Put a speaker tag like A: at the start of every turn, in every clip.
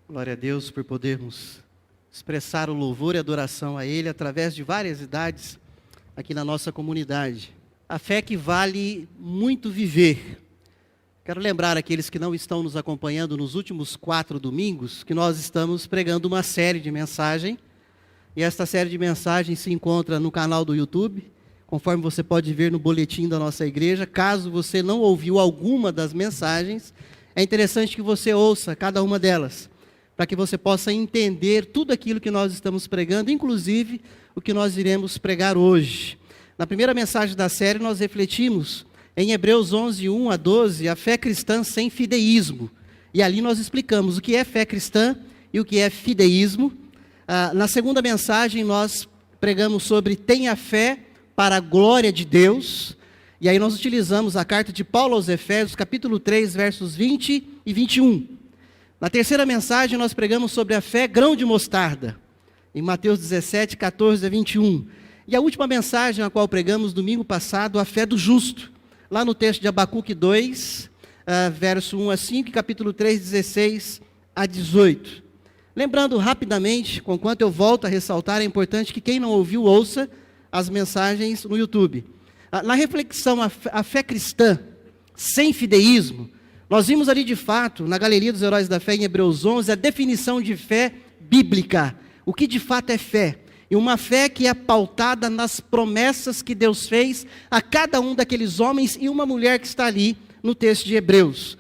A: Glória a Deus por podermos expressar o louvor e adoração a Ele através de várias idades aqui na nossa comunidade. A fé que vale muito viver. Quero lembrar aqueles que não estão nos acompanhando nos últimos 4 domingos que nós estamos pregando uma série de mensagens. E esta série de mensagens se encontra no canal do YouTube, conforme você pode ver no boletim da nossa igreja. Caso você não ouviu alguma das mensagens, é interessante que você ouça cada uma delas, para que você possa entender tudo aquilo que nós estamos pregando, inclusive o que nós iremos pregar hoje. Na primeira mensagem da série, nós refletimos em Hebreus 11, 1 a 12, a fé cristã sem fideísmo. E ali nós explicamos o que é fé cristã e o que é fideísmo. Na segunda mensagem, nós pregamos sobre tenha fé para a glória de Deus. E aí nós utilizamos a carta de Paulo aos Efésios, capítulo 3, versos 20 e 21. Na terceira mensagem, nós pregamos sobre a fé grão de mostarda, em Mateus 17, 14 a 21. E a última mensagem, a qual pregamos domingo passado, a fé do justo, lá no texto de Abacuque 2, verso 1 a 5, e capítulo 3, 16 a 18. Lembrando rapidamente, conquanto eu volto a ressaltar, é importante que quem não ouviu, ouça as mensagens no YouTube. Na reflexão, a fé cristã sem fideísmo, nós vimos ali de fato, na Galeria dos Heróis da Fé, em Hebreus 11, a definição de fé bíblica. O que de fato é fé? E uma fé que é pautada nas promessas que Deus fez a cada um daqueles homens e uma mulher que está ali no texto de Hebreus.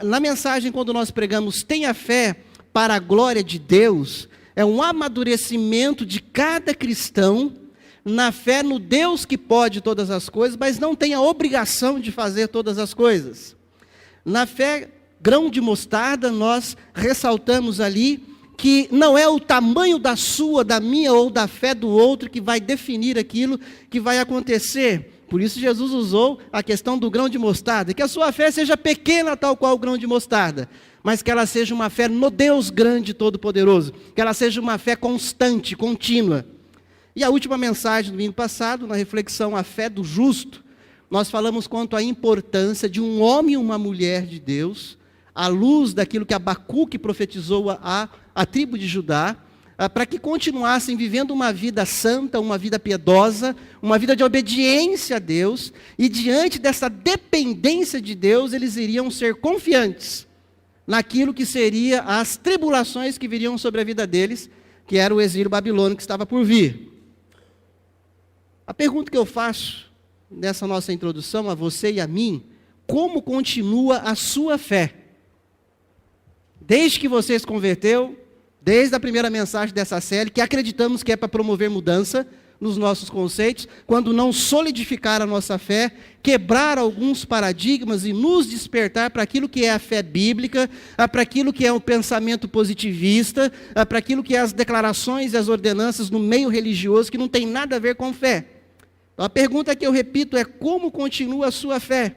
A: Na mensagem, quando nós pregamos, tenha fé para a glória de Deus, é um amadurecimento de cada cristão na fé no Deus que pode todas as coisas, mas não tem a obrigação de fazer todas as coisas. Na fé grão de mostarda, nós ressaltamos ali que não é o tamanho da sua, da minha ou da fé do outro que vai definir aquilo que vai acontecer. Por isso Jesus usou a questão do grão de mostarda, que a sua fé seja pequena tal qual o grão de mostarda, mas que ela seja uma fé no Deus grande e todo-poderoso, que ela seja uma fé constante, contínua. E a última mensagem do domingo passado, na reflexão a fé do justo, nós falamos quanto à importância de um homem e uma mulher de Deus, à luz daquilo que Abacuque profetizou à tribo de Judá, para que continuassem vivendo uma vida santa, uma vida piedosa, uma vida de obediência a Deus, e diante dessa dependência de Deus, eles iriam ser confiantes naquilo que seria as tribulações que viriam sobre a vida deles, que era o exílio babilônico que estava por vir. A pergunta que eu faço nessa nossa introdução a você e a mim, como continua a sua fé? Desde que você se converteu, desde a primeira mensagem dessa série, que acreditamos que é para promover mudança nos nossos conceitos, quando não solidificar a nossa fé, quebrar alguns paradigmas e nos despertar para aquilo que é a fé bíblica, para aquilo que é o pensamento positivista, para aquilo que é as declarações e as ordenanças no meio religioso, que não tem nada a ver com fé. Então, a pergunta que eu repito é: como continua a sua fé?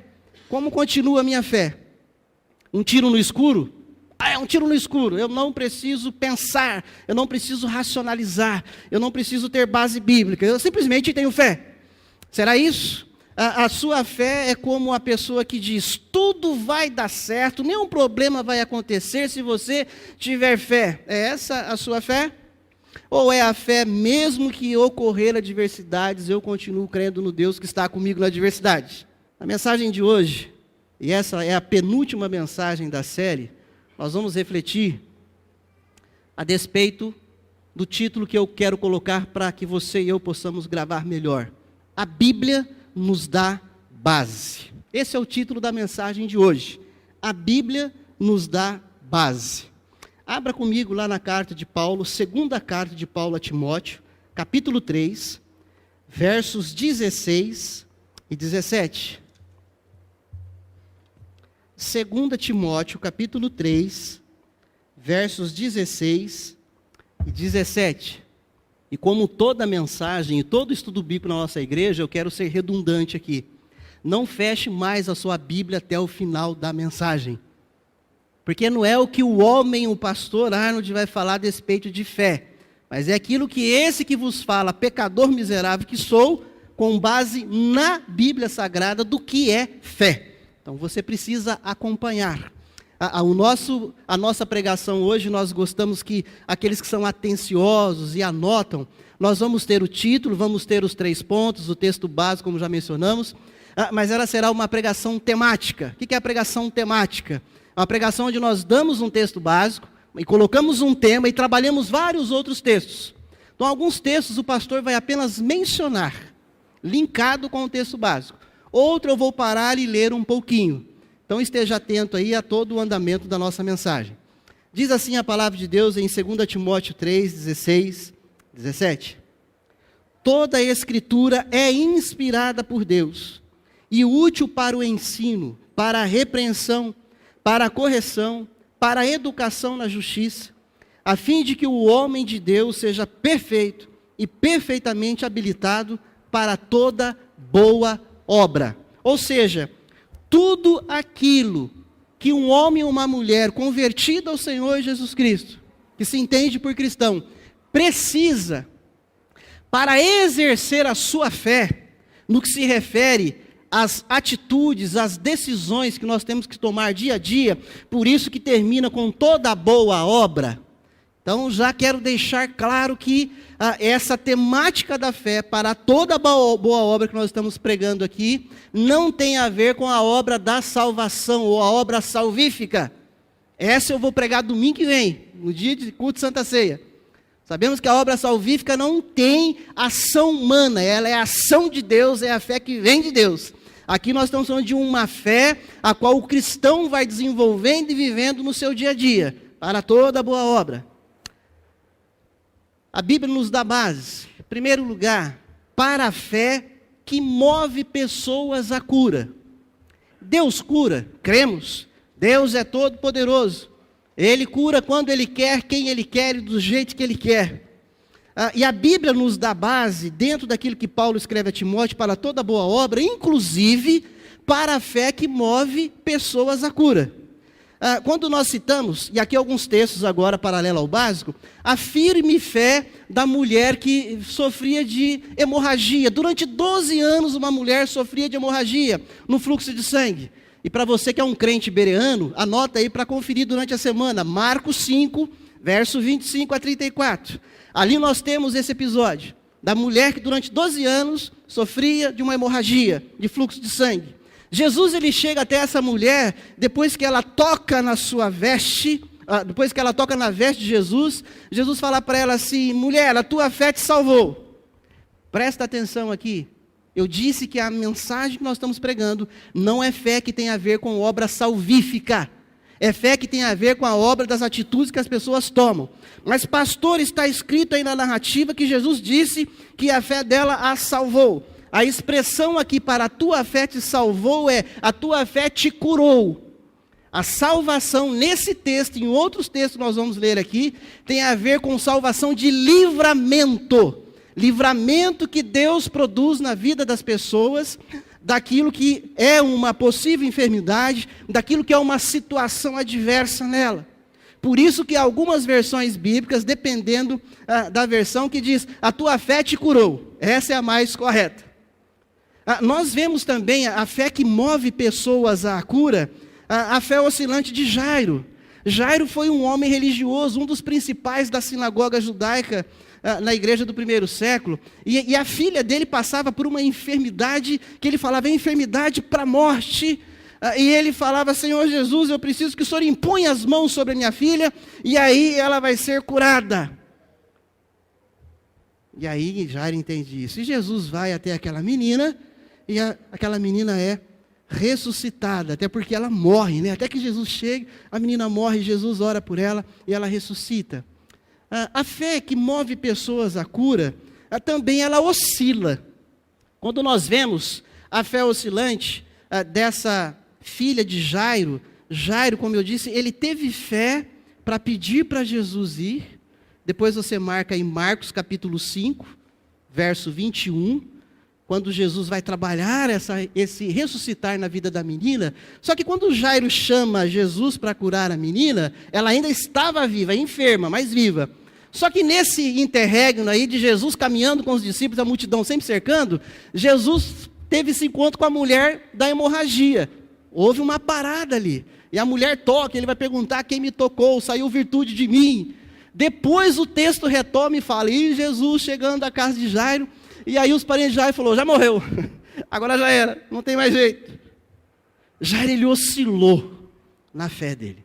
A: Como continua a minha fé? Um tiro no escuro? É um tiro no escuro. Eu não preciso pensar, eu não preciso racionalizar, eu não preciso ter base bíblica, eu simplesmente tenho fé. Será isso? A sua fé é como a pessoa que diz: tudo vai dar certo, nenhum problema vai acontecer se você tiver fé. É essa a sua fé? Ou é a fé, mesmo que ocorrer adversidades, eu continuo crendo no Deus que está comigo na adversidade? A mensagem de hoje, e essa é a penúltima mensagem da série, nós vamos refletir a despeito do título que eu quero colocar para que você e eu possamos gravar melhor. A Bíblia nos dá base. Esse é o título da mensagem de hoje. A Bíblia nos dá base. Abra comigo lá na carta de Paulo, segunda carta de Paulo a Timóteo, capítulo 3, versos 16 e 17. 2 Timóteo, capítulo 3, versos 16 e 17. E como toda mensagem e todo estudo bíblico na nossa igreja, eu quero ser redundante aqui. Não feche mais a sua Bíblia até o final da mensagem. Porque não é o que o homem, o pastor Arnold, vai falar a respeito de fé, mas é aquilo que esse que vos fala, pecador miserável que sou, com base na Bíblia Sagrada do que é fé. Então você precisa acompanhar. A nossa pregação hoje, nós gostamos que aqueles que são atenciosos e anotam, nós vamos ter o título, vamos ter os 3 pontos, o texto básico, como já mencionamos, mas ela será uma pregação temática. O que é a pregação temática? É uma pregação onde nós damos um texto básico, e colocamos um tema e trabalhamos vários outros textos. Então, alguns textos o pastor vai apenas mencionar, linkado com o texto básico. Outro eu vou parar e ler um pouquinho. Então, esteja atento aí a todo o andamento da nossa mensagem. Diz assim a palavra de Deus em 2 Timóteo 3, 16, 17. Toda a Escritura é inspirada por Deus e útil para o ensino, para a repreensão, para a correção, para a educação na justiça, a fim de que o homem de Deus seja perfeito e perfeitamente habilitado para toda boa obra. Ou seja, tudo aquilo que um homem ou uma mulher convertido ao Senhor Jesus Cristo, que se entende por cristão, precisa para exercer a sua fé, no que se refere às atitudes, às decisões que nós temos que tomar dia a dia, por isso que termina com toda boa obra. Então já quero deixar claro que essa temática da fé para toda boa obra que nós estamos pregando aqui, não tem a ver com a obra da salvação ou a obra salvífica. Essa eu vou pregar domingo que vem, no dia de culto de Santa Ceia. Sabemos que a obra salvífica não tem ação humana, ela é a ação de Deus, é a fé que vem de Deus. Aqui nós estamos falando de uma fé a qual o cristão vai desenvolvendo e vivendo no seu dia a dia, para toda boa obra. A Bíblia nos dá bases. Em primeiro lugar, para a fé que move pessoas à cura. Deus cura, cremos. Deus é todo poderoso. Ele cura quando Ele quer, quem Ele quer e do jeito que Ele quer. E a Bíblia nos dá base, dentro daquilo que Paulo escreve a Timóteo, para toda boa obra, inclusive para a fé que move pessoas à cura. Quando nós citamos, e aqui alguns textos agora paralelo ao básico, a firme fé da mulher que sofria de hemorragia. Durante 12 anos uma mulher sofria de hemorragia no fluxo de sangue. E para você que é um crente bereano, anota aí para conferir durante a semana, Marcos 5, verso 25 a 34. Ali nós temos esse episódio, da mulher que durante 12 anos sofria de uma hemorragia, de fluxo de sangue. Jesus ele chega até essa mulher, depois que ela toca na sua veste, depois que ela toca na veste de Jesus, Jesus fala para ela assim, mulher, a tua fé te salvou. Presta atenção aqui. Eu disse que a mensagem que nós estamos pregando não é fé que tem a ver com obra salvífica. É fé que tem a ver com a obra das atitudes que as pessoas tomam. Mas, pastor, está escrito aí na narrativa que Jesus disse que a fé dela a salvou. A expressão aqui para a tua fé te salvou é a tua fé te curou. A salvação nesse texto, em outros textos que nós vamos ler aqui, tem a ver com salvação de livramento. Livramento que Deus produz na vida das pessoas, daquilo que é uma possível enfermidade, daquilo que é uma situação adversa nela. Por isso que algumas versões bíblicas, dependendo da versão, que diz, a tua fé te curou. Essa é a mais correta. Nós vemos também a fé que move pessoas à cura, a fé oscilante de Jairo. Jairo foi um homem religioso, um dos principais da sinagoga judaica, na igreja do primeiro século, e a filha dele passava por uma enfermidade, que ele falava, é enfermidade para a morte, e ele falava, Senhor Jesus, eu preciso que o Senhor imponha as mãos sobre a minha filha, e aí ela vai ser curada. E aí Jairo entende isso, e Jesus vai até aquela menina, e aquela menina é ressuscitada, até porque ela morre, né? Até que Jesus chega, a menina morre, Jesus ora por ela, e ela ressuscita. A fé que move pessoas à cura, também ela oscila. Quando nós vemos a fé oscilante dessa filha de Jairo, Jairo, como eu disse, ele teve fé para pedir para Jesus ir. Depois você marca em Marcos capítulo 5, verso 21, quando Jesus vai trabalhar esse ressuscitar na vida da menina. Só que quando Jairo chama Jesus para curar a menina, ela ainda estava viva, enferma, mas viva. Só que nesse interregno aí de Jesus caminhando com os discípulos, a multidão sempre cercando, Jesus teve esse encontro com a mulher da hemorragia. Houve uma parada ali. E a mulher toca, ele vai perguntar quem me tocou, saiu virtude de mim. Depois o texto retoma e fala, e Jesus chegando à casa de Jairo, e aí os parentes de Jairo falaram, já morreu, agora já era, não tem mais jeito. Jairo, ele oscilou na fé dele.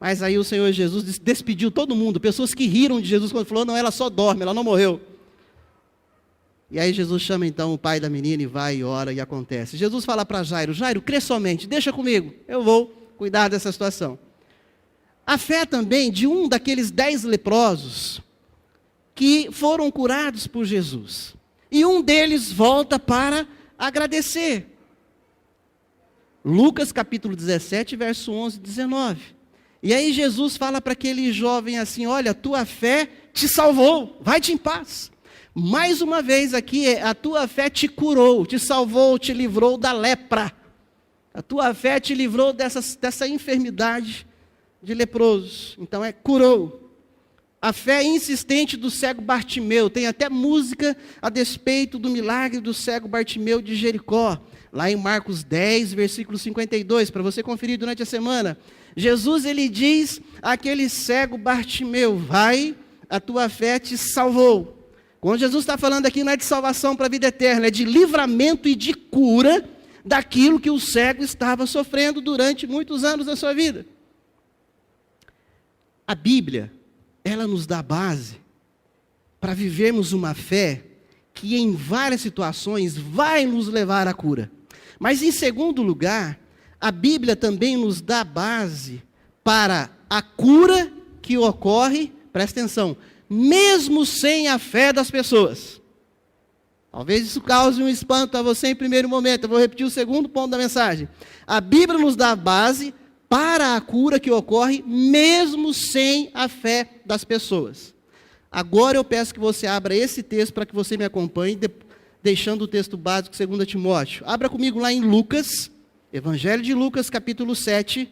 A: Mas aí o Senhor Jesus despediu todo mundo, pessoas que riram de Jesus quando falou, não, ela só dorme, ela não morreu. E aí Jesus chama então o pai da menina e vai e ora e acontece. Jesus fala para Jairo, Jairo, crê somente, deixa comigo, eu vou cuidar dessa situação. A fé também de um daqueles 10 leprosos que foram curados por Jesus. E um deles volta para agradecer. Lucas capítulo 17, verso 11 e 19. E aí Jesus fala para aquele jovem assim, olha, tua fé te salvou, vai-te em paz. Mais uma vez aqui, a tua fé te curou, te salvou, te livrou da lepra. A tua fé te livrou dessa enfermidade de leprosos. Então curou. A fé insistente do cego Bartimeu, tem até música a despeito do milagre do cego Bartimeu de Jericó. Lá em Marcos 10, versículo 52, para você conferir durante a semana. Jesus, ele diz àquele cego Bartimeu, vai, a tua fé te salvou. Quando Jesus está falando aqui não é de salvação para a vida eterna, é de livramento e de cura daquilo que o cego estava sofrendo durante muitos anos da sua vida. A Bíblia, ela nos dá base para vivermos uma fé que em várias situações vai nos levar à cura. Mas em segundo lugar, a Bíblia também nos dá base para a cura que ocorre, presta atenção, mesmo sem a fé das pessoas. Talvez isso cause um espanto a você em primeiro momento. Eu vou repetir o segundo ponto da mensagem. A Bíblia nos dá base para a cura que ocorre mesmo sem a fé das pessoas. Agora eu peço que você abra esse texto para que você me acompanhe, deixando o texto básico 2 Timóteo. Abra comigo lá em Lucas, Evangelho de Lucas, capítulo 7,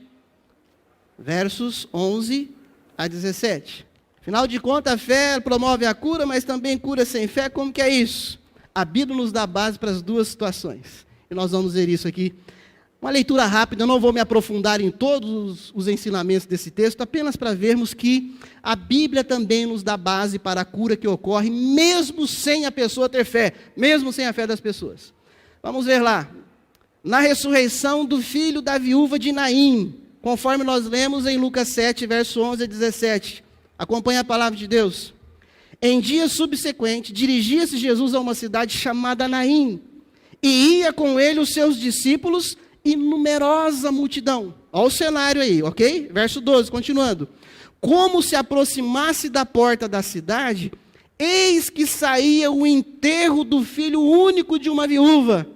A: versos 11 a 17. Afinal de contas, a fé promove a cura, mas também cura sem fé. Como que é isso? A Bíblia nos dá base para as duas situações. E nós vamos ver isso aqui. Uma leitura rápida, eu não vou me aprofundar em todos os ensinamentos desse texto, apenas para vermos que a Bíblia também nos dá base para a cura que ocorre, mesmo sem a pessoa ter fé, mesmo sem a fé das pessoas. Vamos ver lá. Na ressurreição do filho da viúva de Naim, conforme nós lemos em Lucas 7, verso 11 a 17. Acompanhe a palavra de Deus. Em dia subsequente, dirigia-se Jesus a uma cidade chamada Naim, e ia com ele os seus discípulos e numerosa multidão. Olha o cenário aí, ok? Verso 12, continuando. Como se aproximasse da porta da cidade, eis que saía o enterro do filho único de uma viúva,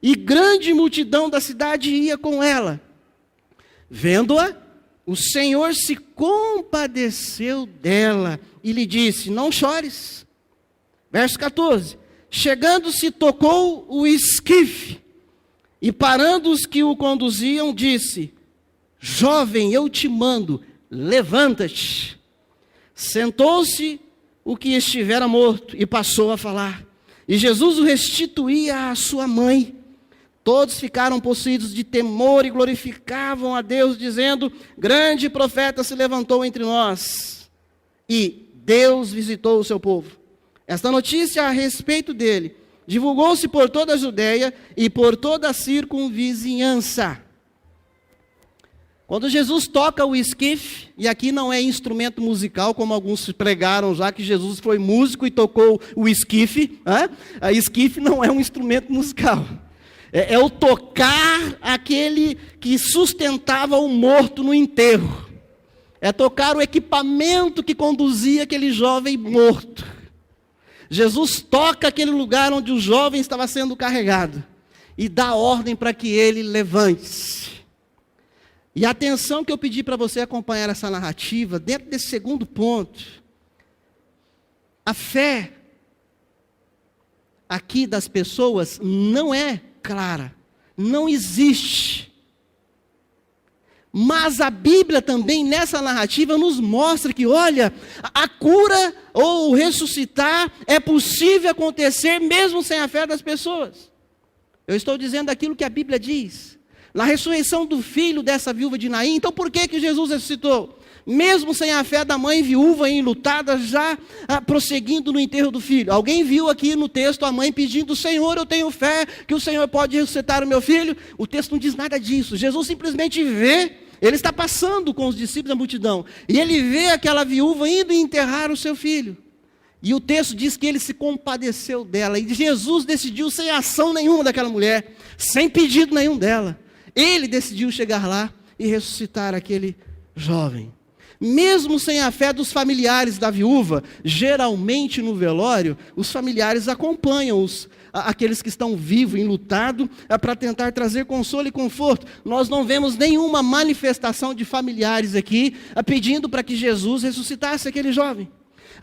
A: e grande multidão da cidade ia com ela. Vendo-a, o Senhor se compadeceu dela e lhe disse, não chores. Verso 14. Chegando-se, tocou o esquife, e parando os que o conduziam, disse, jovem, eu te mando, levanta-te. Sentou-se o que estivera morto e passou a falar. E Jesus o restituía à sua mãe. Todos ficaram possuídos de temor e glorificavam a Deus, dizendo, grande profeta se levantou entre nós. E Deus visitou o seu povo. Esta notícia a respeito dele divulgou-se por toda a Judeia e por toda a circunvizinhança. Quando Jesus toca o esquife, e aqui não é instrumento musical, como alguns pregaram já, que Jesus foi músico e tocou o esquife. A esquife não é um instrumento musical. É o tocar aquele que sustentava o morto no enterro. É tocar o equipamento que conduzia aquele jovem morto. Jesus toca aquele lugar onde o jovem estava sendo carregado e dá ordem para que ele levante. E a atenção que eu pedi para você acompanhar essa narrativa, dentro desse segundo ponto, a fé aqui das pessoas não é clara, não existe. Mas a Bíblia também, nessa narrativa, nos mostra que, olha, a cura ou o ressuscitar é possível acontecer mesmo sem a fé das pessoas. Eu estou dizendo aquilo que a Bíblia diz. Na ressurreição do filho dessa viúva de Naim, então por que Jesus ressuscitou? Mesmo sem a fé da mãe viúva e enlutada, já prosseguindo no enterro do filho. Alguém viu aqui no texto a mãe pedindo: Senhor, eu tenho fé que o Senhor pode ressuscitar o meu filho? O texto não diz nada disso. Jesus simplesmente vê, ele está passando com os discípulos da multidão, e ele vê aquela viúva indo enterrar o seu filho. E o texto diz que ele se compadeceu dela, e Jesus decidiu, sem ação nenhuma daquela mulher, sem pedido nenhum dela, ele decidiu chegar lá e ressuscitar aquele jovem. Mesmo sem a fé dos familiares da viúva, geralmente no velório, os familiares acompanham aqueles que estão vivos, enlutados, para tentar trazer consolo e conforto. Nós não vemos nenhuma manifestação de familiares aqui, pedindo para que Jesus ressuscitasse aquele jovem.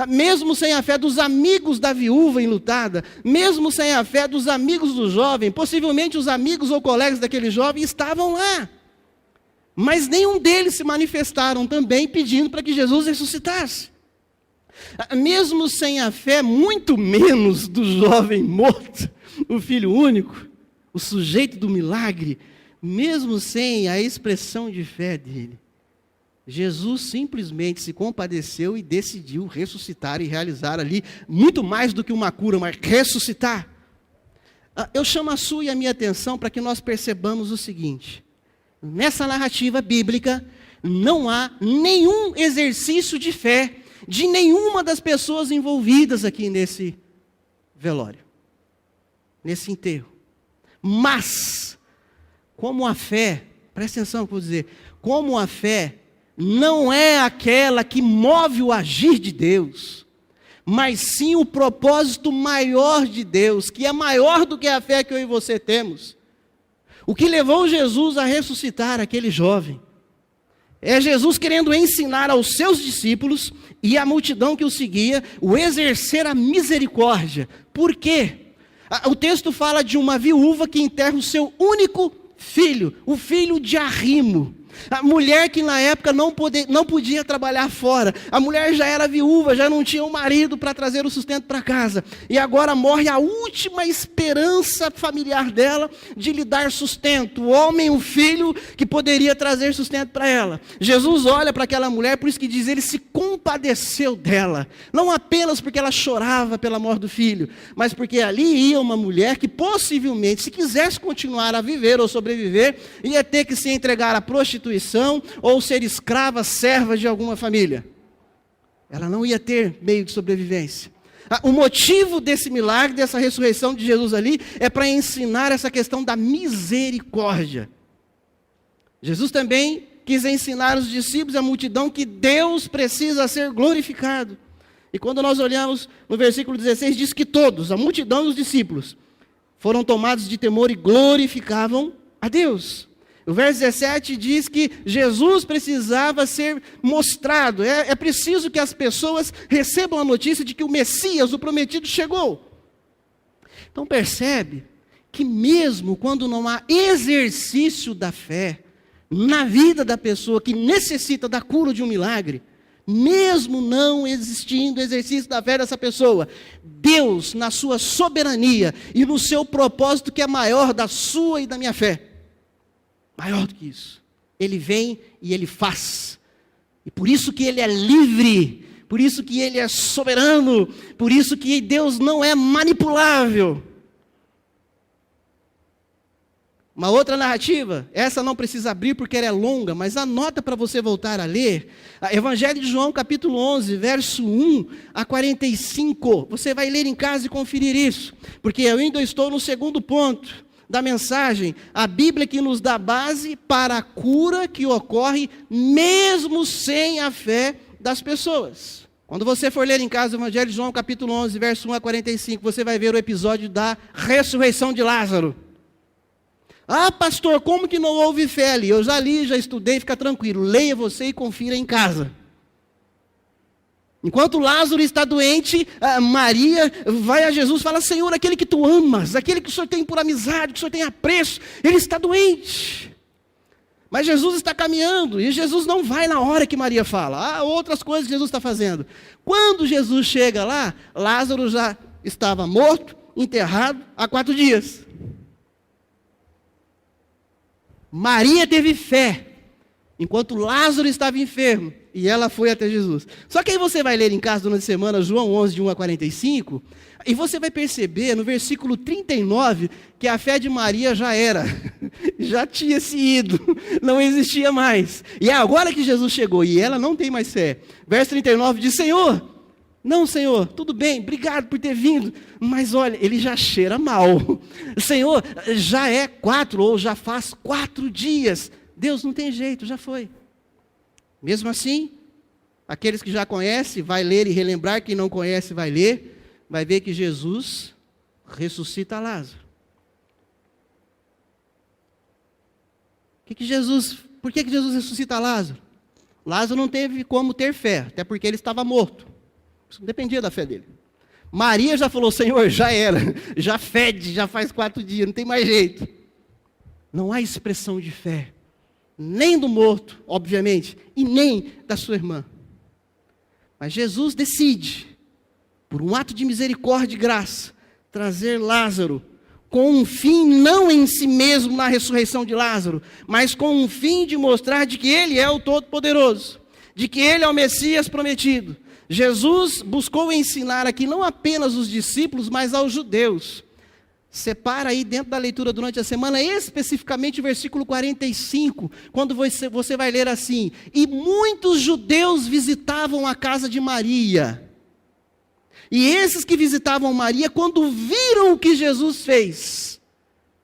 A: Mesmo sem a fé dos amigos da viúva enlutada, mesmo sem a fé dos amigos do jovem, possivelmente os amigos ou colegas daquele jovem estavam lá. Mas nenhum deles se manifestaram também pedindo para que Jesus ressuscitasse. Mesmo sem a fé, muito menos do jovem morto, o filho único, o sujeito do milagre, mesmo sem a expressão de fé dele, Jesus simplesmente se compadeceu e decidiu ressuscitar e realizar ali muito mais do que uma cura, mas ressuscitar. Eu chamo a sua e a minha atenção para que nós percebamos o seguinte: nessa narrativa bíblica, não há nenhum exercício de fé de nenhuma das pessoas envolvidas aqui nesse velório, nesse enterro. Mas, como a fé, presta atenção no que eu vou dizer, como a fé não é aquela que move o agir de Deus, mas sim o propósito maior de Deus, que é maior do que a fé que eu e você temos. O que levou Jesus a ressuscitar aquele jovem é Jesus querendo ensinar aos seus discípulos e à multidão que o seguia o exercer a misericórdia. Por quê? O texto fala de uma viúva que enterra o seu único filho, o filho de Arrimo. A mulher que na época não podia trabalhar fora. A mulher já era viúva, já não tinha um marido para trazer o sustento para casa. E agora morre a última esperança familiar dela de lhe dar sustento. O homem, o filho que poderia trazer sustento para ela. Jesus olha para aquela mulher, por isso que diz, ele se compadeceu dela. Não apenas porque ela chorava pela morte do filho, mas porque ali ia uma mulher que possivelmente, se quisesse continuar a viver ou sobreviver, ia ter que se entregar à prostituição ou ser escrava, serva de alguma família. Ela não ia ter meio de sobrevivência. O motivo desse milagre, dessa ressurreição de Jesus ali, é para ensinar essa questão da misericórdia. Jesus também quis ensinar os discípulos e a multidão que Deus precisa ser glorificado. E quando nós olhamos no versículo 16, diz que todos, a multidão e os discípulos, foram tomados de temor e glorificavam a Deus. O verso 17 diz que Jesus precisava ser mostrado. É preciso que as pessoas recebam a notícia de que o Messias, o prometido, chegou. Então percebe que mesmo quando não há exercício da fé na vida da pessoa que necessita da cura de um milagre, mesmo não existindo exercício da fé dessa pessoa, Deus, na sua soberania e no seu propósito que é maior da sua e da minha fé, maior do que isso, ele vem e ele faz. E por isso que ele é livre, por isso que ele é soberano, por isso que Deus não é manipulável. Uma outra narrativa, essa não precisa abrir porque ela é longa, mas anota para você voltar a ler, Evangelho de João capítulo 11, verso 1 a 45, você vai ler em casa e conferir isso, porque eu ainda estou no segundo ponto da mensagem, a Bíblia que nos dá base para a cura que ocorre mesmo sem a fé das pessoas. Quando você for ler em casa o Evangelho de João capítulo 11, verso 1 a 45, você vai ver o episódio da ressurreição de Lázaro. Ah, pastor, como que não houve fé ali? Eu já li, já estudei, fica tranquilo. Leia você e confira em casa. Enquanto Lázaro está doente, Maria vai a Jesus e fala: Senhor, aquele que tu amas, aquele que o Senhor tem por amizade, que o Senhor tem apreço, ele está doente. Mas Jesus está caminhando, e Jesus não vai na hora que Maria fala. Há outras coisas que Jesus está fazendo. Quando Jesus chega lá, Lázaro já estava morto, enterrado há 4 dias. Maria teve fé, enquanto Lázaro estava enfermo, e ela foi até Jesus. Só que aí você vai ler em casa durante a semana, João 11, de 1 a 45, e você vai perceber no versículo 39, que a fé de Maria já era, já tinha se ido, não existia mais. E é agora que Jesus chegou, e ela não tem mais fé. Verso 39 diz: Senhor, não, Senhor, tudo bem, obrigado por ter vindo, mas olha, ele já cheira mal. Senhor, já é 4, ou já faz 4 dias. Deus, não tem jeito, já foi. Mesmo assim, aqueles que já conhecem, vai ler e relembrar, quem não conhece vai ler, vai ver que Jesus ressuscita Lázaro. Por que Jesus ressuscita Lázaro? Lázaro não teve como ter fé, até porque ele estava morto. Isso não dependia da fé dele. Maria já falou: Senhor, já era, já fede, já faz 4 dias, não tem mais jeito. Não há expressão de fé, nem do morto, obviamente, e nem da sua irmã. Mas Jesus decide, por um ato de misericórdia e graça, trazer Lázaro, com um fim não em si mesmo na ressurreição de Lázaro, mas com um fim de mostrar de que Ele é o Todo-Poderoso, de que Ele é o Messias prometido. Jesus buscou ensinar aqui não apenas os discípulos, mas aos judeus. Separa aí dentro da leitura durante a semana, especificamente o versículo 45, quando você vai ler assim: e muitos judeus visitavam a casa de Maria. E esses que visitavam Maria, quando viram o que Jesus fez,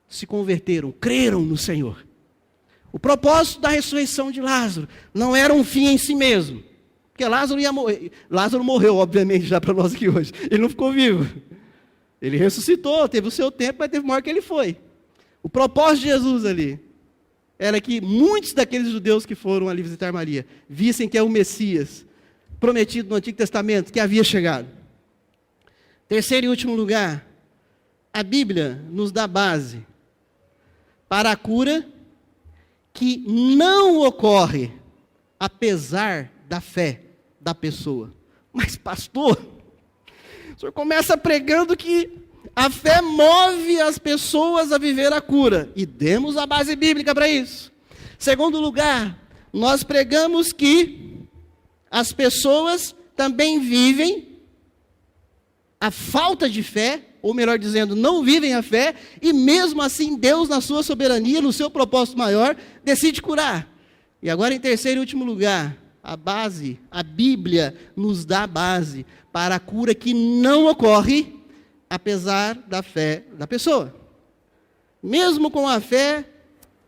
A: se converteram, creram no Senhor. O propósito da ressurreição de Lázaro não era um fim em si mesmo, porque Lázaro ia morrer. Lázaro morreu, obviamente, já para nós aqui hoje. Ele não ficou vivo. Ele ressuscitou, teve o seu tempo, mas teve uma hora que ele foi. O propósito de Jesus ali era que muitos daqueles judeus que foram ali visitar Maria vissem que é o Messias prometido no Antigo Testamento, que havia chegado. Terceiro e último lugar, a Bíblia nos dá base para a cura que não ocorre apesar da fé da pessoa. Mas pastor, o senhor começa pregando que a fé move as pessoas a viver a cura, e demos a base bíblica para isso. Segundo lugar, nós pregamos que as pessoas também vivem a falta de fé, ou melhor dizendo, não vivem a fé, e mesmo assim Deus, na sua soberania, no seu propósito maior, decide curar. E agora, em terceiro e último lugar, a Bíblia nos dá a base para a cura que não ocorre apesar da fé da pessoa. Mesmo com a fé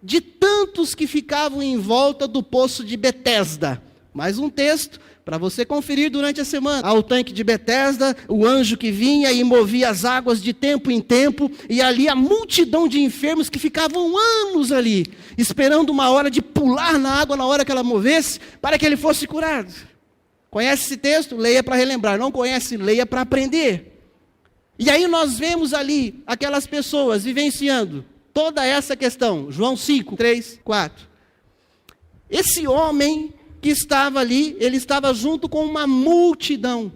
A: de tantos que ficavam em volta do poço de Betesda. Mais um texto para você conferir durante a semana. Ao tanque de Betesda, o anjo que vinha e movia as águas de tempo em tempo, e ali a multidão de enfermos que ficavam anos ali, esperando uma hora de pular na água na hora que ela movesse, para que ele fosse curado. Conhece esse texto? Leia para relembrar. Não conhece? Leia para aprender. E aí nós vemos ali aquelas pessoas vivenciando toda essa questão. João 5, 3, 4. Esse homem que estava ali, ele estava junto com uma multidão.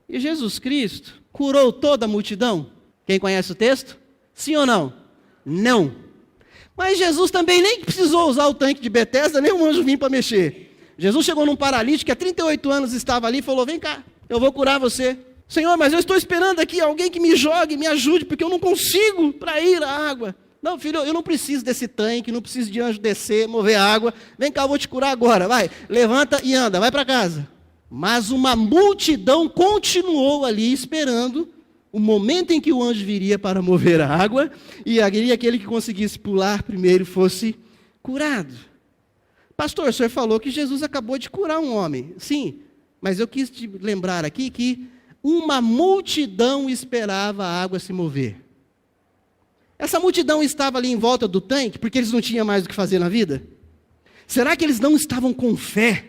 A: E Jesus Cristo curou toda a multidão? Quem conhece o texto? Sim ou não? Não. Mas Jesus também nem precisou usar o tanque de Betesda, nem um anjo vir para mexer. Jesus chegou num paralítico que há 38 anos estava ali e falou: vem cá, eu vou curar você. Senhor, mas eu estou esperando aqui alguém que me jogue, me ajude, porque eu não consigo para ir à água. Não, filho, eu não preciso desse tanque, não preciso de anjo descer, mover a água. Vem cá, eu vou te curar agora, vai. Levanta e anda, vai para casa. Mas uma multidão continuou ali esperando o momento em que o anjo viria para mover a água, e aquele que conseguisse pular primeiro fosse curado. Pastor, o senhor falou que Jesus acabou de curar um homem. Sim, mas eu quis te lembrar aqui que uma multidão esperava a água se mover. Essa multidão estava ali em volta do tanque porque eles não tinham mais o que fazer na vida? Será que eles não estavam com fé?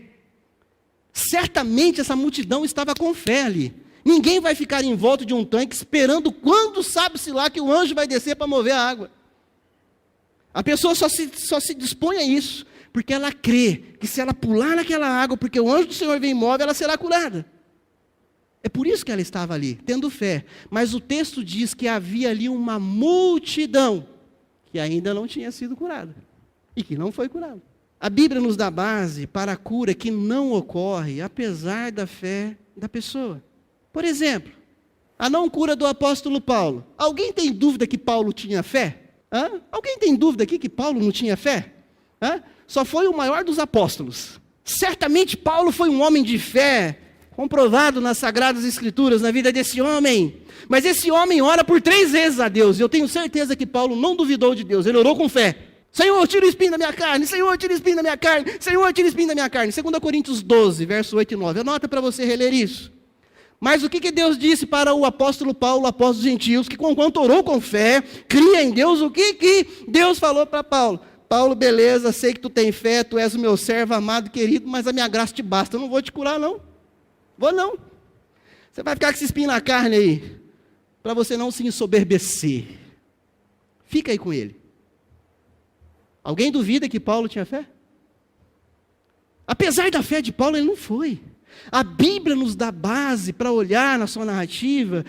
A: Certamente essa multidão estava com fé ali. Ninguém vai ficar em volta de um tanque esperando quando sabe-se lá que o anjo vai descer para mover a água. A pessoa só se dispõe a isso, porque ela crê que se ela pular naquela água, porque o anjo do Senhor vem e move, ela será curada. É por isso que ela estava ali, tendo fé. Mas o texto diz que havia ali uma multidão que ainda não tinha sido curada e que não foi curada. A Bíblia nos dá base para a cura que não ocorre apesar da fé da pessoa. Por exemplo, a não cura do apóstolo Paulo. Alguém tem dúvida que Paulo tinha fé? Alguém tem dúvida aqui que Paulo não tinha fé? Só foi o maior dos apóstolos. Certamente Paulo foi um homem de fé, comprovado nas Sagradas Escrituras, na vida desse homem. Mas esse homem ora por 3 vezes a Deus. E eu tenho certeza que Paulo não duvidou de Deus, ele orou com fé. Senhor, tira o espinho da minha carne. Senhor, tira o espinho da minha carne. Senhor, tira o espinho da minha carne. 2 Coríntios 12, verso 8 e 9. Anota para você reler isso. Mas o que Deus disse para o apóstolo Paulo, o apóstolo dos gentios, que conquanto orou com fé, cria em Deus, o que Deus falou para Paulo? Paulo, beleza, sei que tu tem fé, tu és o meu servo amado, querido, mas a minha graça te basta, eu não vou te curar não. Vou não. Você vai ficar com esse espinho na carne aí, para você não se ensoberbecer. Fica aí com ele. Alguém duvida que Paulo tinha fé? Apesar da fé de Paulo, ele não foi. A Bíblia nos dá base para olhar na sua narrativa,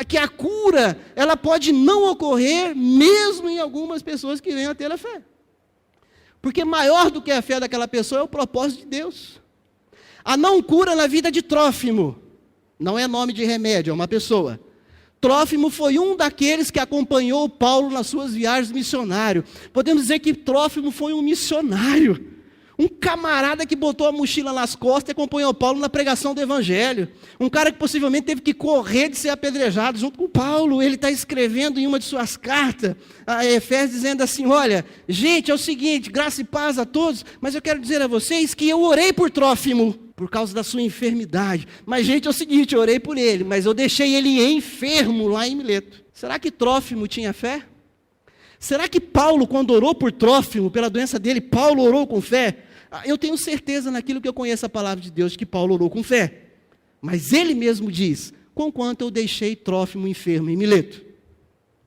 A: que a cura, ela pode não ocorrer, mesmo em algumas pessoas que venham a ter a fé. Porque maior do que a fé daquela pessoa é o propósito de Deus. A não cura na vida de Trófimo, não é nome de remédio, é uma pessoa. Trófimo foi um daqueles que acompanhou Paulo nas suas viagens missionárias. Podemos dizer que Trófimo foi um missionário. Um camarada que botou a mochila nas costas e acompanhou Paulo na pregação do Evangelho. Um cara que possivelmente teve que correr de ser apedrejado junto com Paulo. Ele está escrevendo em uma de suas cartas, a Efésios, dizendo assim, olha, gente, é o seguinte, graça e paz a todos, mas eu quero dizer a vocês que eu orei por Trófimo, por causa da sua enfermidade. Mas, gente, é o seguinte, eu orei por ele, mas eu deixei ele enfermo lá em Mileto. Será que Trófimo tinha fé? Será que Paulo, quando orou por Trófimo, pela doença dele, Paulo orou com fé? Eu tenho certeza naquilo que eu conheço a palavra de Deus, que Paulo orou com fé. Mas ele mesmo diz, conquanto eu deixei Trófimo enfermo em Mileto.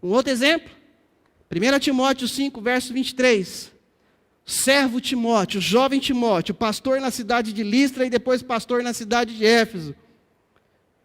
A: Um outro exemplo, 1 Timóteo 5, verso 23. Servo Timóteo, jovem Timóteo, pastor na cidade de Listra e depois pastor na cidade de Éfeso.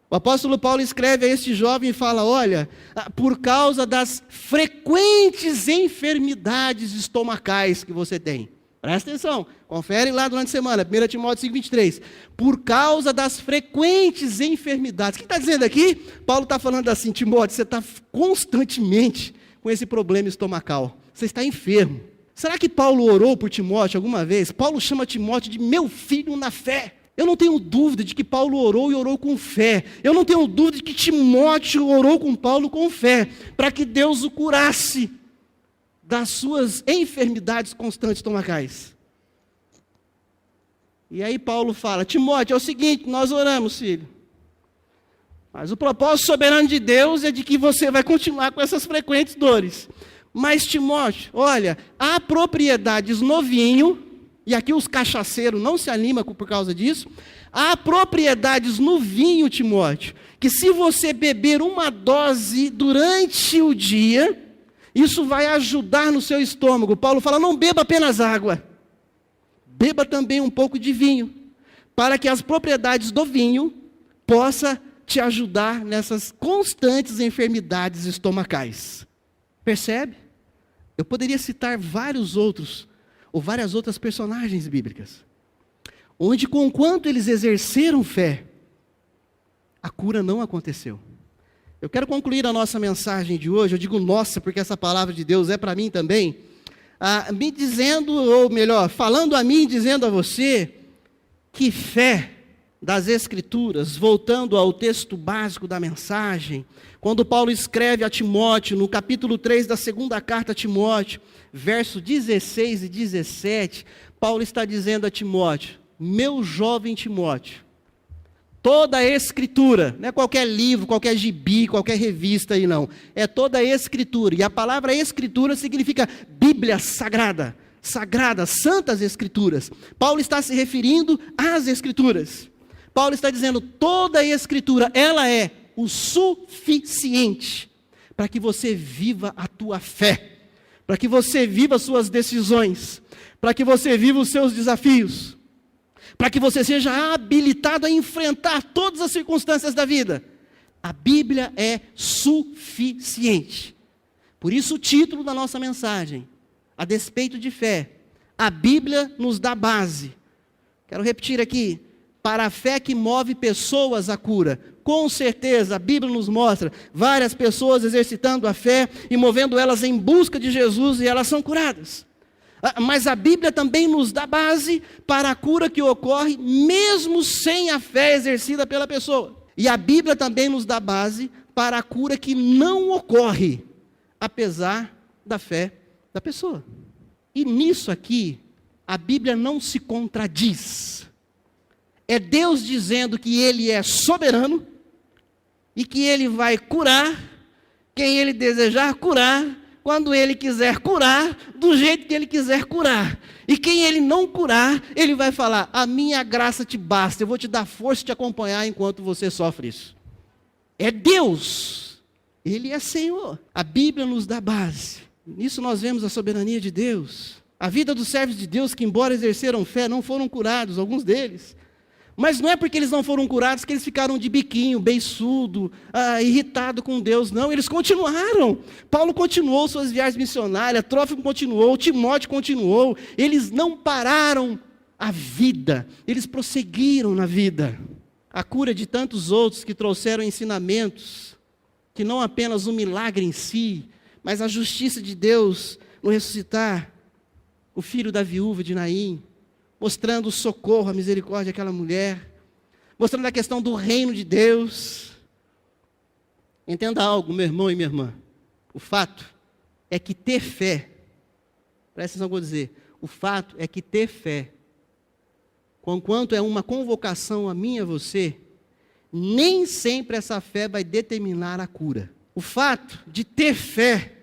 A: O apóstolo Paulo escreve a este jovem e fala, olha, por causa das frequentes enfermidades estomacais que você tem. Presta atenção, confere lá durante a semana, 1 Timóteo 5, 23. Por causa das frequentes enfermidades. O que está dizendo aqui? Paulo está falando assim, Timóteo, você está constantemente com esse problema estomacal. Você está enfermo. Será que Paulo orou por Timóteo alguma vez? Paulo chama Timóteo de meu filho na fé. Eu não tenho dúvida de que Paulo orou e orou com fé. Eu não tenho dúvida de que Timóteo orou com Paulo com fé, para que Deus o curasse das suas enfermidades constantes estomacais. E aí Paulo fala, Timóteo, é o seguinte, nós oramos, filho. Mas o propósito soberano de Deus é de que você vai continuar com essas frequentes dores. Mas Timóteo, olha, há propriedades no vinho, e aqui os cachaceiros não se animam por causa disso, há propriedades no vinho, Timóteo, que se você beber uma dose durante o dia, isso vai ajudar no seu estômago. Paulo fala, não beba apenas água, beba também um pouco de vinho, para que as propriedades do vinho possam te ajudar nessas constantes enfermidades estomacais. Percebe? Eu poderia citar vários outros, ou várias outras personagens bíblicas, onde conquanto eles exerceram fé, a cura não aconteceu. Eu quero concluir a nossa mensagem de hoje, eu digo nossa, porque essa palavra de Deus é para mim também, me dizendo, ou melhor, falando a mim, dizendo a você, que fé das Escrituras, voltando ao texto básico da mensagem, quando Paulo escreve a Timóteo, no capítulo 3 da segunda carta a Timóteo, verso 16 e 17, Paulo está dizendo a Timóteo, meu jovem Timóteo, toda a Escritura, não é qualquer livro, qualquer gibi, qualquer revista aí não, é toda a Escritura, e a palavra Escritura significa Bíblia Sagrada, sagradas, santas Escrituras. Paulo está se referindo às Escrituras. Paulo está dizendo, toda a Escritura, ela é o suficiente para que você viva a tua fé, para que você viva as suas decisões, para que você viva os seus desafios, para que você seja habilitado a enfrentar todas as circunstâncias da vida. A Bíblia é suficiente. Por isso o título da nossa mensagem, a despeito de fé, a Bíblia nos dá base. Quero repetir aqui, para a fé que move pessoas à cura. Com certeza, a Bíblia nos mostra várias pessoas exercitando a fé e movendo elas em busca de Jesus e elas são curadas. Mas a Bíblia também nos dá base para a cura que ocorre mesmo sem a fé exercida pela pessoa. E a Bíblia também nos dá base para a cura que não ocorre, apesar da fé da pessoa. E nisso aqui, a Bíblia não se contradiz. É Deus dizendo que Ele é soberano e que Ele vai curar quem Ele desejar curar, quando Ele quiser curar, do jeito que Ele quiser curar. E quem Ele não curar, Ele vai falar, a minha graça te basta, eu vou te dar força e te acompanhar enquanto você sofre isso. É Deus, Ele é Senhor. A Bíblia nos dá base. Nisso nós vemos a soberania de Deus. A vida dos servos de Deus que, embora exerceram fé, não foram curados, alguns deles. Mas não é porque eles não foram curados que eles ficaram de biquinho, beiçudo, irritado com Deus, não. Eles continuaram. Paulo continuou suas viagens missionárias, Trófimo continuou, Timóteo continuou. Eles não pararam a vida, eles prosseguiram na vida. A cura de tantos outros que trouxeram ensinamentos, que não apenas o milagre em si, mas a justiça de Deus no ressuscitar o filho da viúva de Naim, mostrando o socorro, a misericórdia daquela mulher, mostrando a questão do reino de Deus. Entenda algo, meu irmão e minha irmã. O fato é que ter fé, presta atenção no que eu vou dizer, o fato é que ter fé, conquanto é uma convocação a mim e a você, nem sempre essa fé vai determinar a cura. O fato de ter fé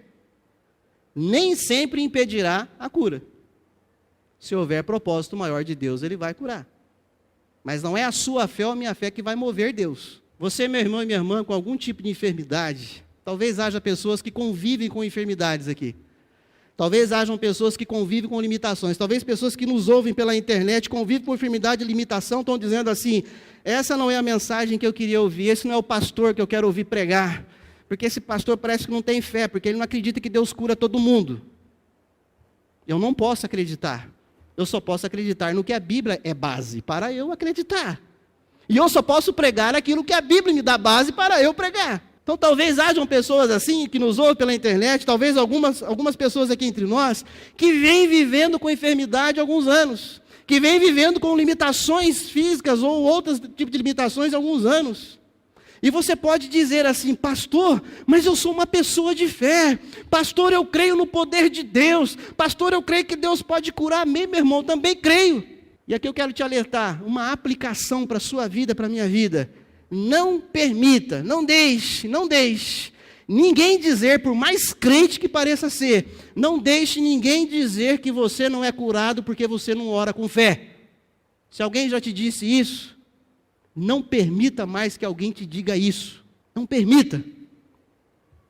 A: nem sempre impedirá a cura. Se houver propósito maior de Deus, Ele vai curar. Mas não é a sua fé ou a minha fé que vai mover Deus. Você, meu irmão e minha irmã, com algum tipo de enfermidade, talvez haja pessoas que convivem com enfermidades aqui. Talvez hajam pessoas que convivem com limitações. Talvez pessoas que nos ouvem pela internet, convivem com enfermidade e limitação, estão dizendo assim, essa não é a mensagem que eu queria ouvir, esse não é o pastor que eu quero ouvir pregar. Porque esse pastor parece que não tem fé, porque ele não acredita que Deus cura todo mundo. Eu não posso acreditar. Eu só posso acreditar no que a Bíblia é base para eu acreditar. E eu só posso pregar aquilo que a Bíblia me dá base para eu pregar. Então talvez hajam pessoas assim, que nos ouvem pela internet, talvez algumas pessoas aqui entre nós, que vêm vivendo com enfermidade há alguns anos, que vêm vivendo com limitações físicas ou outros tipos de limitações há alguns anos. E você pode dizer assim, pastor, mas eu sou uma pessoa de fé, pastor, eu creio no poder de Deus, pastor, eu creio que Deus pode curar a mim, meu irmão, também creio. E aqui eu quero te alertar, uma aplicação para a sua vida, para a minha vida. Não permita, não deixe ninguém dizer, por mais crente que pareça ser, não deixe ninguém dizer que você não é curado porque você não ora com fé. Se alguém já te disse isso, não permita mais que alguém te diga isso. Não permita.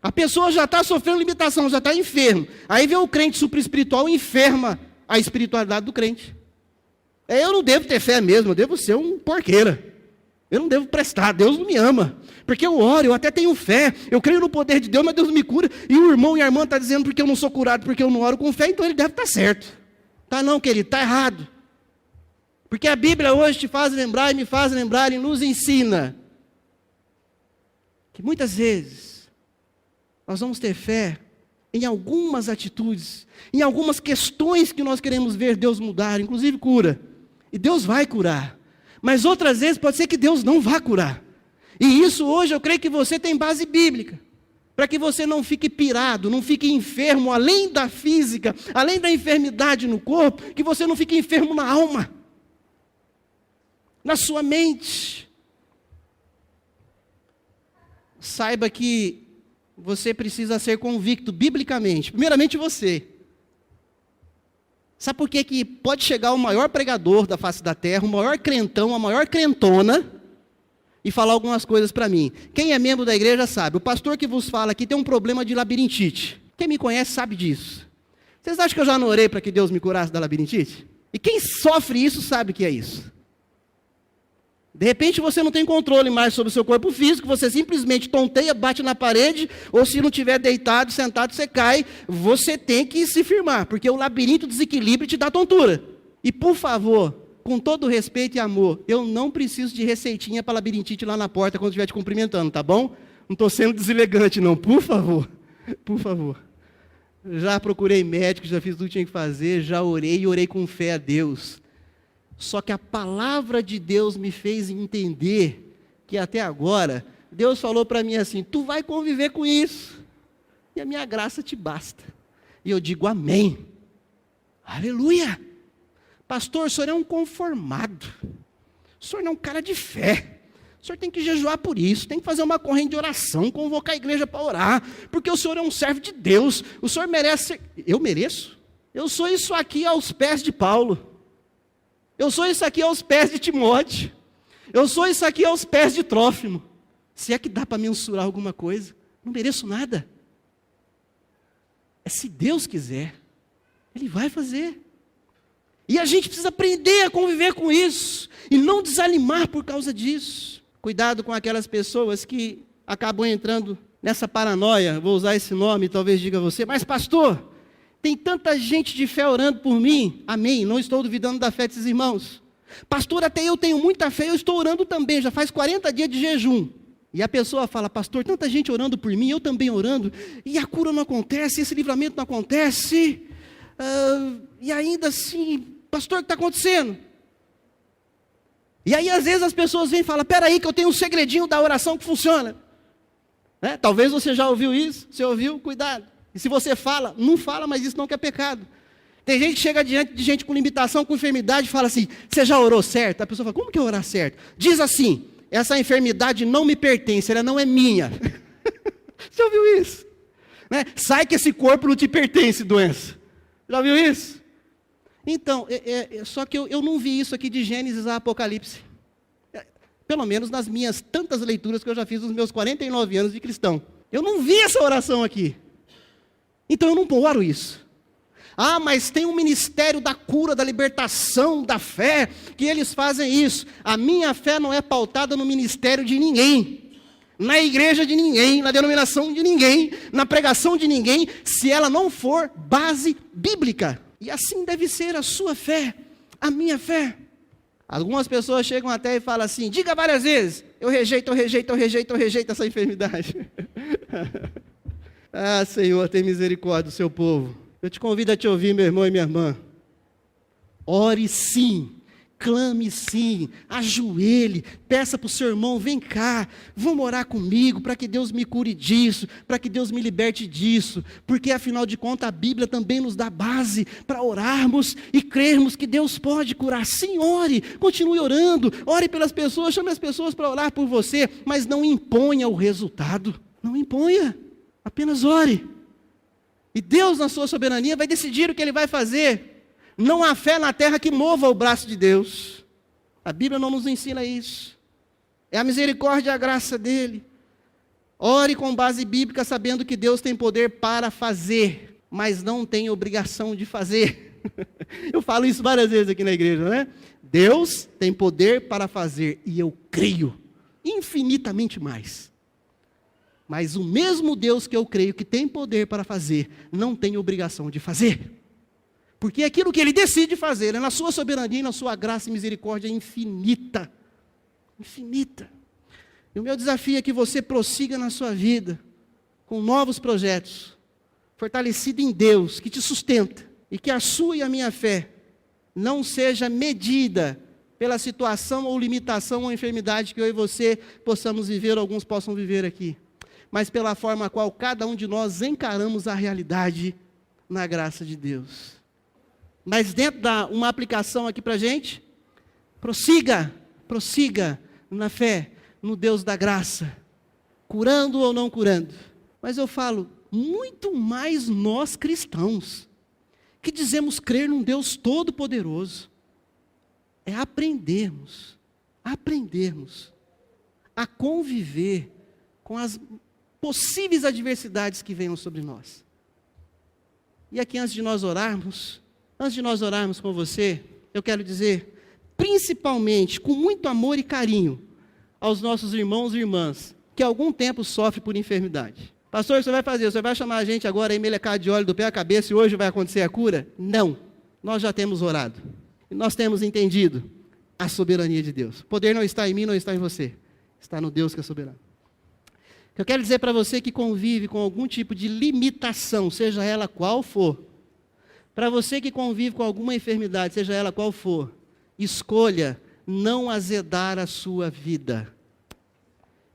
A: A pessoa já está sofrendo limitação, já está enfermo. Aí vem o crente super espiritual e enferma a espiritualidade do crente. Eu não devo ter fé mesmo, eu devo ser um porqueira. Eu não devo prestar, Deus não me ama. Porque eu oro, eu até tenho fé, eu creio no poder de Deus, mas Deus não me cura. E o irmão e a irmã estão dizendo porque eu não sou curado, porque eu não oro com fé, então ele deve estar certo. Tá não, querido, está errado. Porque a Bíblia hoje te faz lembrar e me faz lembrar e nos ensina que muitas vezes nós vamos ter fé em algumas atitudes, em algumas questões que nós queremos ver Deus mudar, inclusive cura. E Deus vai curar. Mas outras vezes pode ser que Deus não vá curar. E isso hoje eu creio que você tem base bíblica. Para que você não fique pirado, não fique enfermo, além da física, além da enfermidade no corpo, que você não fique enfermo na alma. Na sua mente. Saiba que você precisa ser convicto biblicamente. Primeiramente você. Sabe por que que pode chegar o maior pregador da face da terra, o maior crentão, a maior crentona, e falar algumas coisas para mim? Quem é membro da igreja sabe, o pastor que vos fala aqui tem um problema de labirintite. Quem me conhece sabe disso. Vocês acham que eu já não orei para que Deus me curasse da labirintite? E quem sofre isso sabe o que é isso. De repente você não tem controle mais sobre o seu corpo físico, você simplesmente tonteia, bate na parede, ou se não estiver deitado, sentado, você cai. Você tem que se firmar, porque o labirinto desequilibra e te dá tontura. E por favor, com todo respeito e amor, eu não preciso de receitinha para labirintite lá na porta quando estiver te cumprimentando, tá bom? Não estou sendo deselegante não, por favor, por favor. Já procurei médico, já fiz tudo que tinha que fazer, já orei e orei com fé a Deus. Só que a palavra de Deus me fez entender que até agora, Deus falou para mim assim, tu vai conviver com isso, e a minha graça te basta. E eu digo amém, aleluia. Pastor, o senhor é um conformado, o senhor não é um cara de fé, o senhor tem que jejuar por isso, tem que fazer uma corrente de oração, convocar a igreja para orar, porque o senhor é um servo de Deus, o senhor merece. Eu mereço? Eu sou isso aqui aos pés de Paulo. Eu sou isso aqui aos pés de Timóteo. Eu sou isso aqui aos pés de Trófimo. Se é que dá para mensurar alguma coisa, não mereço nada. É se Deus quiser, Ele vai fazer. E a gente precisa aprender a conviver com isso, e não desanimar por causa disso. Cuidado com aquelas pessoas que acabam entrando nessa paranoia, vou usar esse nome, talvez diga você, mas pastor, tem tanta gente de fé orando por mim, amém, não estou duvidando da fé desses irmãos. Pastor, até eu tenho muita fé, eu estou orando também, já faz 40 dias de jejum. E a pessoa fala, pastor, tanta gente orando por mim, eu também orando, e a cura não acontece, esse livramento não acontece, e ainda assim, pastor, o que está acontecendo? E aí às vezes as pessoas vêm e falam, peraí que eu tenho um segredinho da oração que funciona. Talvez você já ouviu isso, se ouviu, cuidado. E se você fala, não fala, mas isso não que é pecado. Tem gente que chega diante de gente com limitação, com enfermidade, e fala assim, você já orou certo? A pessoa fala, como que é orar certo? Diz assim, essa enfermidade não me pertence, ela não é minha. Você ouviu isso? Sai que esse corpo não te pertence, doença. Já ouviu isso? Então, só que eu não vi isso aqui de Gênesis a Apocalipse. Pelo menos nas minhas tantas leituras que eu já fiz nos meus 49 anos de cristão. Eu não vi essa oração aqui. Então eu não oro isso. Ah, mas tem um ministério da cura, da libertação, da fé, que eles fazem isso. A minha fé não é pautada no ministério de ninguém, na igreja de ninguém, na denominação de ninguém, na pregação de ninguém, se ela não for base bíblica. E assim deve ser a sua fé, a minha fé. Algumas pessoas chegam até e falam assim, diga várias vezes, eu rejeito essa enfermidade. Ah, Senhor, tem misericórdia do seu povo. Eu te convido a te ouvir, meu irmão e minha irmã. Ore sim, clame sim, ajoelhe, peça para o seu irmão, vem cá, vamos orar comigo, para que Deus me cure disso, para que Deus me liberte disso, porque afinal de contas a Bíblia também nos dá base para orarmos e crermos que Deus pode curar. Sim, ore, continue orando, ore pelas pessoas, chame as pessoas para orar por você, mas não imponha o resultado, não imponha. Apenas ore. E Deus, na sua soberania, vai decidir o que Ele vai fazer. Não há fé na terra que mova o braço de Deus. A Bíblia não nos ensina isso. É a misericórdia e a graça dEle. Ore com base bíblica, sabendo que Deus tem poder para fazer, mas não tem obrigação de fazer. Eu falo isso várias vezes aqui na igreja, não é? Deus tem poder para fazer, e eu creio, infinitamente mais. Mas o mesmo Deus que eu creio que tem poder para fazer, não tem obrigação de fazer. Porque aquilo que Ele decide fazer é na sua soberania e na sua graça e misericórdia infinita. Infinita. E o meu desafio é que você prossiga na sua vida com novos projetos, fortalecido em Deus, que te sustenta, e que a sua e a minha fé não seja medida pela situação ou limitação ou enfermidade que eu e você possamos viver, ou alguns possam viver aqui, mas pela forma a qual cada um de nós encaramos a realidade na graça de Deus. Mas dentro da uma aplicação aqui para a gente, prossiga na fé, no Deus da graça, curando ou não curando. Mas eu falo, muito mais nós cristãos, que dizemos crer num Deus todo-poderoso. É aprendermos a conviver com as possíveis adversidades que venham sobre nós. E aqui, antes de nós orarmos com você, eu quero dizer, principalmente, com muito amor e carinho, aos nossos irmãos e irmãs, que há algum tempo sofrem por enfermidade. Pastor, o que você vai fazer? Você vai chamar a gente agora e melecar de óleo do pé à cabeça e hoje vai acontecer a cura? Não. Nós já temos orado. E nós temos entendido a soberania de Deus. O poder não está em mim, não está em você. Está no Deus que é soberano. Eu quero dizer para você que convive com algum tipo de limitação, seja ela qual for. Para você que convive com alguma enfermidade, seja ela qual for, escolha não azedar a sua vida.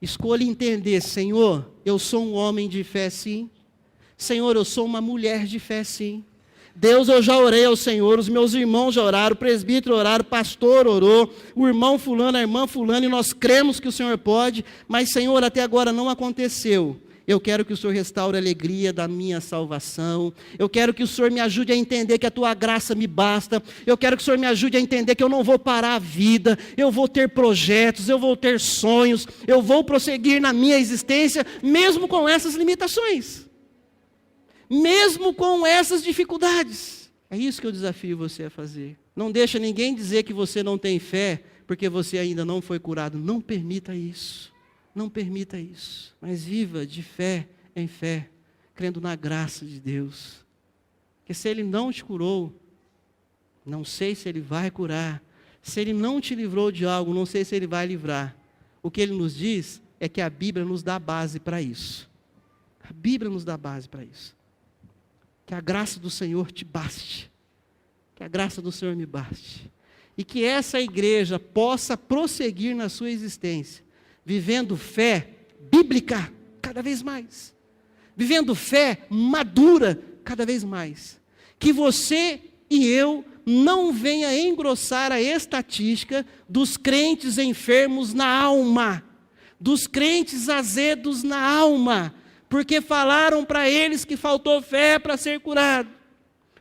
A: Escolha entender, Senhor, eu sou um homem de fé sim. Senhor, eu sou uma mulher de fé sim. Deus, eu já orei ao Senhor, os meus irmãos já oraram, o presbítero oraram, o pastor orou, o irmão fulano, a irmã fulano, e nós cremos que o Senhor pode, mas Senhor, até agora não aconteceu. Eu quero que o Senhor restaure a alegria da minha salvação. Eu quero que o Senhor me ajude a entender que a tua graça me basta. Eu quero que o Senhor me ajude a entender que eu não vou parar a vida. Eu vou ter projetos, eu vou ter sonhos. Eu vou prosseguir na minha existência, mesmo com essas limitações. Mesmo com essas dificuldades. É isso que eu desafio você a fazer. Não deixa ninguém dizer que você não tem fé, porque você ainda não foi curado. Não permita isso. Não permita isso, mas viva de fé em fé, crendo na graça de Deus. Porque se Ele não te curou, não sei se Ele vai curar. Se Ele não te livrou de algo, não sei se Ele vai livrar. O que Ele nos diz é que a Bíblia nos dá base para isso. A Bíblia nos dá base para isso. Que a graça do Senhor te baste. Que a graça do Senhor me baste. E que essa igreja possa prosseguir na sua existência, vivendo fé bíblica cada vez mais. Vivendo fé madura cada vez mais. Que você e eu não venha engrossar a estatística dos crentes enfermos na alma. Dos crentes azedos na alma. Porque falaram para eles que faltou fé para ser curado.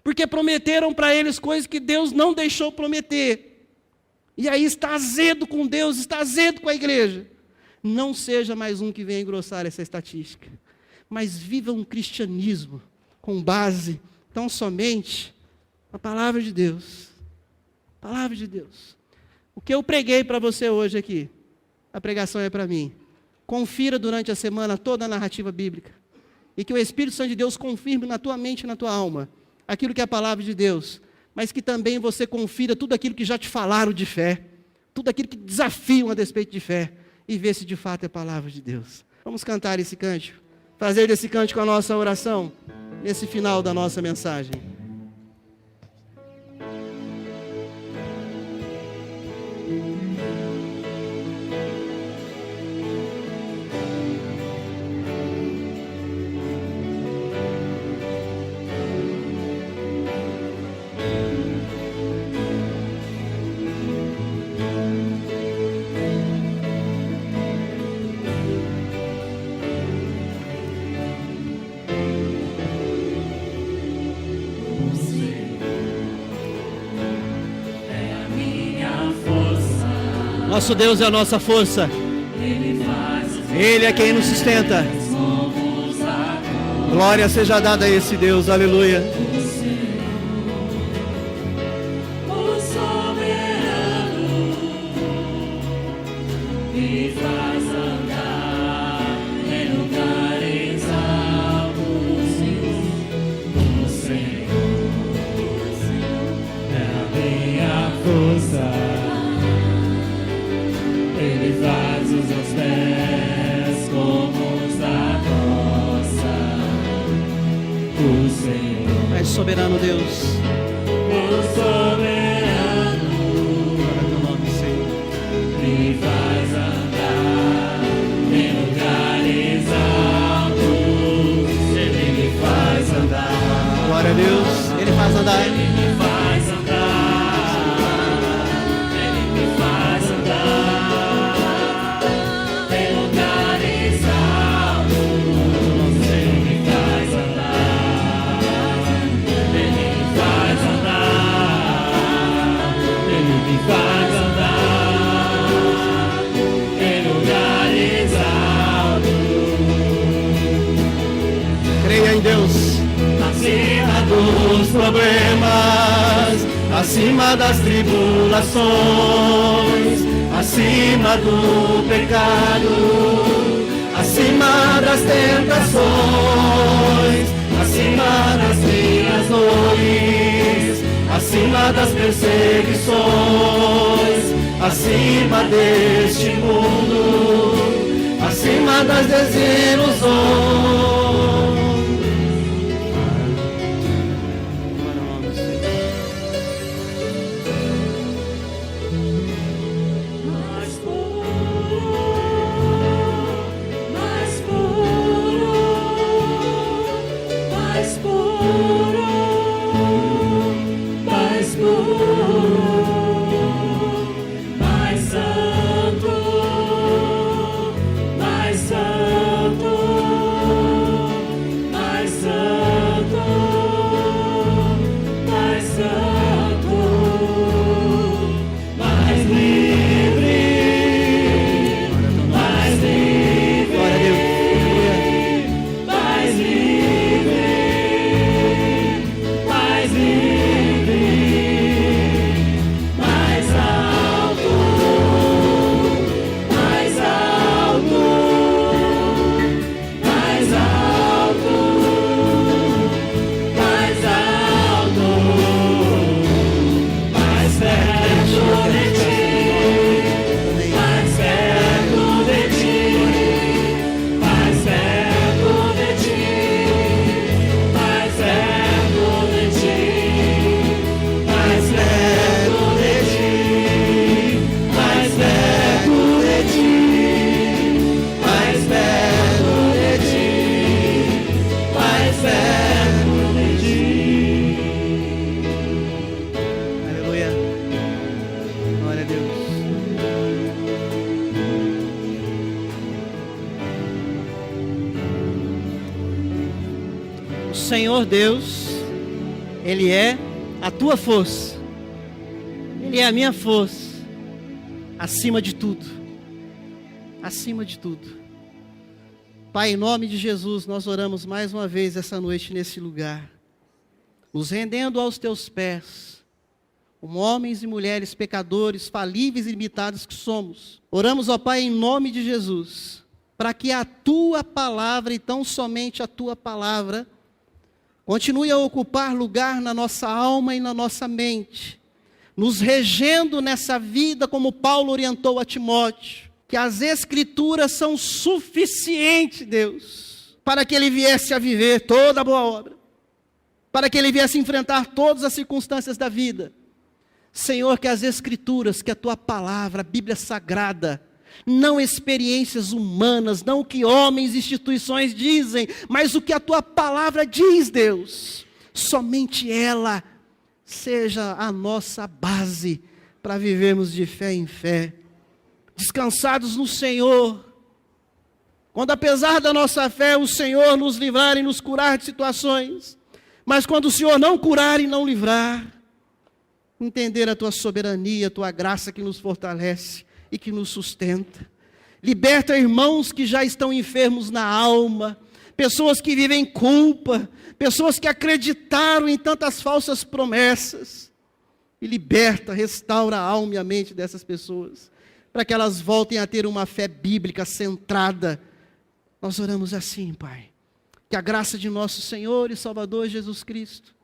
A: Porque prometeram para eles coisas que Deus não deixou prometer. E aí está azedo com Deus, está azedo com a igreja. Não seja mais um que venha engrossar essa estatística, mas viva um cristianismo com base tão somente na palavra de Deus. Palavra de Deus. O que eu preguei para você hoje aqui, a pregação é para mim. Confira durante a semana toda a narrativa bíblica e que o Espírito Santo de Deus confirme na tua mente e na tua alma aquilo que é a palavra de Deus, mas que também você confira tudo aquilo que já te falaram de fé, tudo aquilo que desafiam a despeito de fé, e ver se de fato é a palavra de Deus. Vamos cantar esse cântico, fazer desse cântico a nossa oração, nesse final da nossa mensagem. Nosso Deus é a nossa força. Ele é quem nos sustenta. Glória seja dada a esse Deus. Aleluia. Soberano Deus, o soberano, glória teu nome, Senhor, me faz andar em lugares altos, Ele me faz andar, glória a Deus, Ele faz andar, Ele me faz andar, Ele me faz andar em lugares altos, Ele me faz andar. acima das tribulações, acima do pecado, acima das tentações, acima das minhas dores, acima das perseguições, acima deste mundo, acima das desilusões. Senhor Deus, Ele é a tua força, Ele é a minha força, acima de tudo, acima de tudo. Pai, em nome de Jesus, nós oramos mais uma vez essa noite nesse lugar, nos rendendo aos teus pés, como homens e mulheres pecadores, falíveis e limitados que somos. Oramos, ó Pai, em nome de Jesus, para que a tua palavra, e tão somente a tua palavra, continue a ocupar lugar na nossa alma e na nossa mente, nos regendo nessa vida como Paulo orientou a Timóteo, que as Escrituras são suficientes, Deus, para que ele viesse a viver toda a boa obra, para que ele viesse a enfrentar todas as circunstâncias da vida. Senhor, que as Escrituras, que a tua palavra, a Bíblia Sagrada, não experiências humanas, não o que homens e instituições dizem, mas o que a tua palavra diz, Deus, somente ela seja a nossa base para vivermos de fé em fé, descansados no Senhor, quando apesar da nossa fé o Senhor nos livrar e nos curar de situações, mas quando o Senhor não curar e não livrar, entender a tua soberania, a tua graça que nos fortalece e que nos sustenta. Liberta irmãos que já estão enfermos na alma, pessoas que vivem culpa, pessoas que acreditaram em tantas falsas promessas. E liberta, restaura a alma e a mente dessas pessoas, para que elas voltem a ter uma fé bíblica centrada. Nós oramos assim, Pai, que a graça de nosso Senhor e Salvador Jesus Cristo,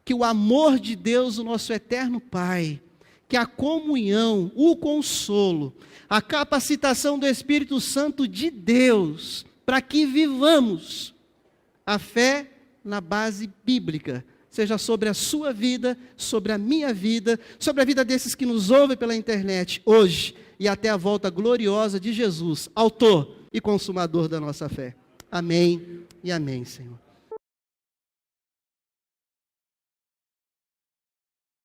A: que o amor de Deus, o nosso eterno Pai, que a comunhão, o consolo, a capacitação do Espírito Santo de Deus, para que vivamos a fé na base bíblica, seja sobre a sua vida, sobre a minha vida, sobre a vida desses que nos ouvem pela internet, hoje e até a volta gloriosa de Jesus, autor e consumador da nossa fé. Amém e amém, Senhor.